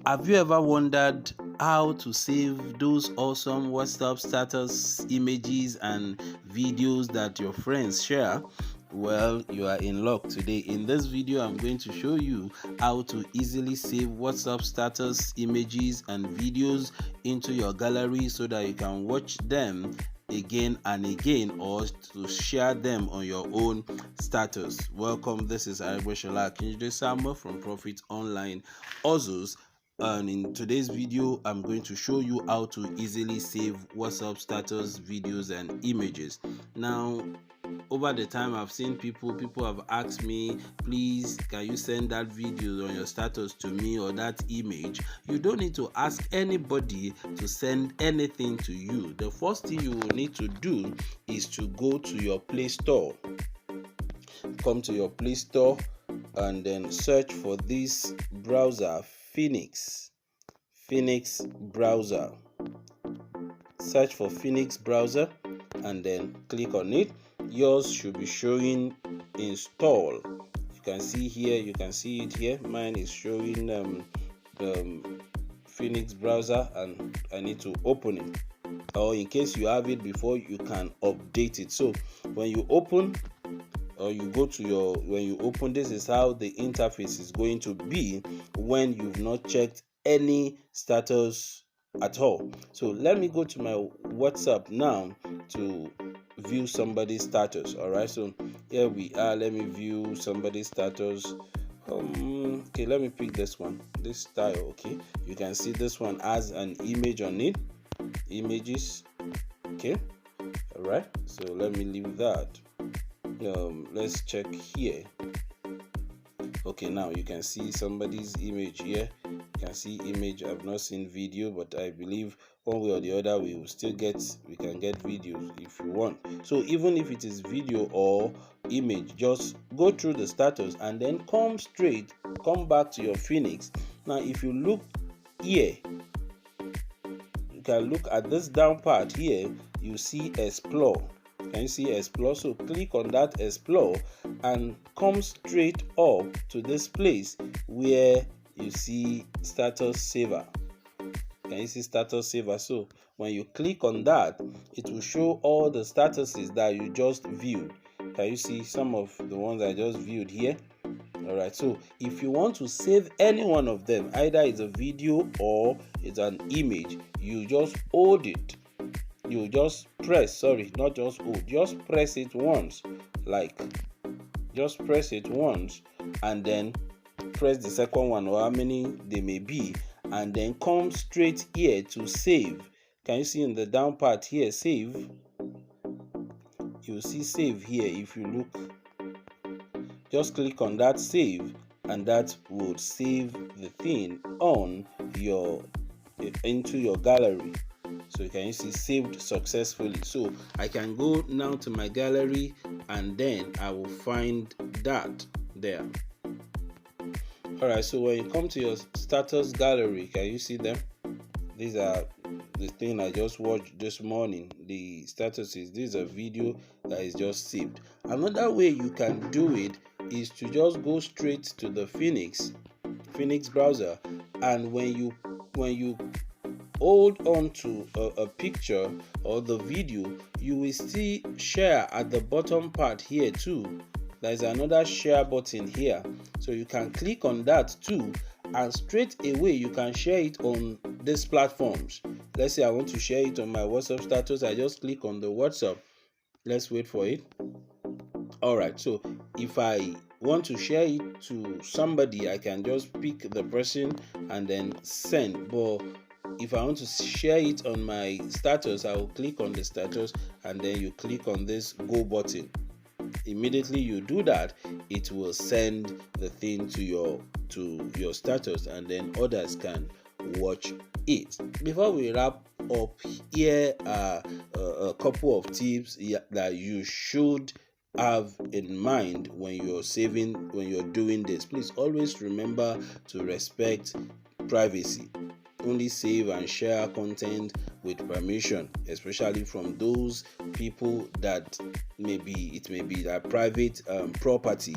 Have you ever wondered how to save those awesome WhatsApp status images and videos that your friends share? Well, you are in luck today. In this video, I'm going to show you how to easily save WhatsApp status images and videos into your gallery so that you can watch them again and again, or to share them on your own status. Welcome, this is Ariboshola Akinjide Samuel from Profit Online Ozus. And in today's video, I'm going to show you how to easily save WhatsApp status videos and images. Now, over the time, I've seen people have asked me, please, can you send that video on your status to me, or that image? You don't need to ask anybody to send anything to you. The first thing you will need to do is to go to your Play Store. Come to your Play Store and then search for this browser, Phoenix browser. Search for Phoenix browser and then click on it. Yours should be showing install. You can see here, you can see it here. Mine is showing the Phoenix browser, and I need to open it. Or in case you have it before, you can update it. So when you open, or you go to your, when you open, this is how the interface is going to be when you've not checked any status at all. So let me go to my WhatsApp now to view somebody's status. All right, so here we are. Let me view somebody's status. Okay, let me pick this one, this style. Okay, you can see this one has an image on it, images. Okay, all right, so let me leave that. Let's check here. Okay, now you can see somebody's image here. You can see image. I've not seen video, but I believe one way or the other we can get videos if you want. So even if it is video or image, just go through the status and then come back to your Phoenix. Now if you look here, you can look at this down part here. You see explore. Can you see explore? So click on that explore and come straight up to this place where you see status saver. Can you see status saver? So when you click on that, it will show all the statuses that you just viewed. Can you see some of the ones I just viewed here? All right, so if you want to save any one of them, either it's a video or it's an image, you just hold it. You just press, not just hold, just press it once, just press it once, and then press the second one, or how many they may be, and then come straight here to save. Can you see in the down part here, save? You'll see save here. If you look, just click on that save, and that would save the thing into your gallery. So can you see saved successfully? So I can go now to my gallery and then I will find that there. All right, so when you come to your status gallery, can you see them? These are the thing I just watched this morning. The statuses. This is a video that is just saved. Another way you can do it is to just go straight to the Phoenix browser, and when you hold on to a picture or the video, you will see share at the bottom part here too. There's another share button here, so you can click on that too, and straight away you can share it on these platforms. Let's say I want to share it on my WhatsApp status. I just click on the WhatsApp. Let's wait for it. All right, so if I want to share it to somebody, I can just pick the person and then send. But if I want to share it on my status, I will click on the status and then you click on this go button. Immediately you do that, it will send the thing to your status, and then others can watch it. Before we wrap up, here are a couple of tips that you should have in mind when you're doing this. Please always remember to respect privacy. Only save and share content with permission, especially from those people that it may be that private property,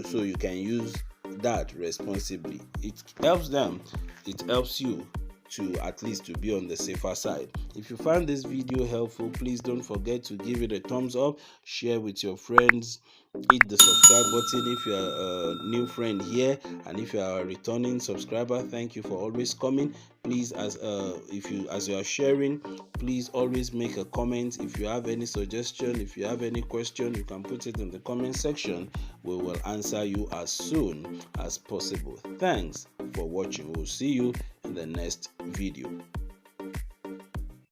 so you can use that responsibly. It helps them it helps you to at least to be on the safer side. If you find this video helpful, please don't forget to give it a thumbs up, share with your friends, hit the subscribe button if you are a new friend here, and if you are a returning subscriber, thank you for always coming. Please, as you are sharing, please always make a comment. If you have any suggestion, if you have any question, you can put it in the comment section. We will answer you as soon as possible. Thanks for watching. We'll see you in the next video.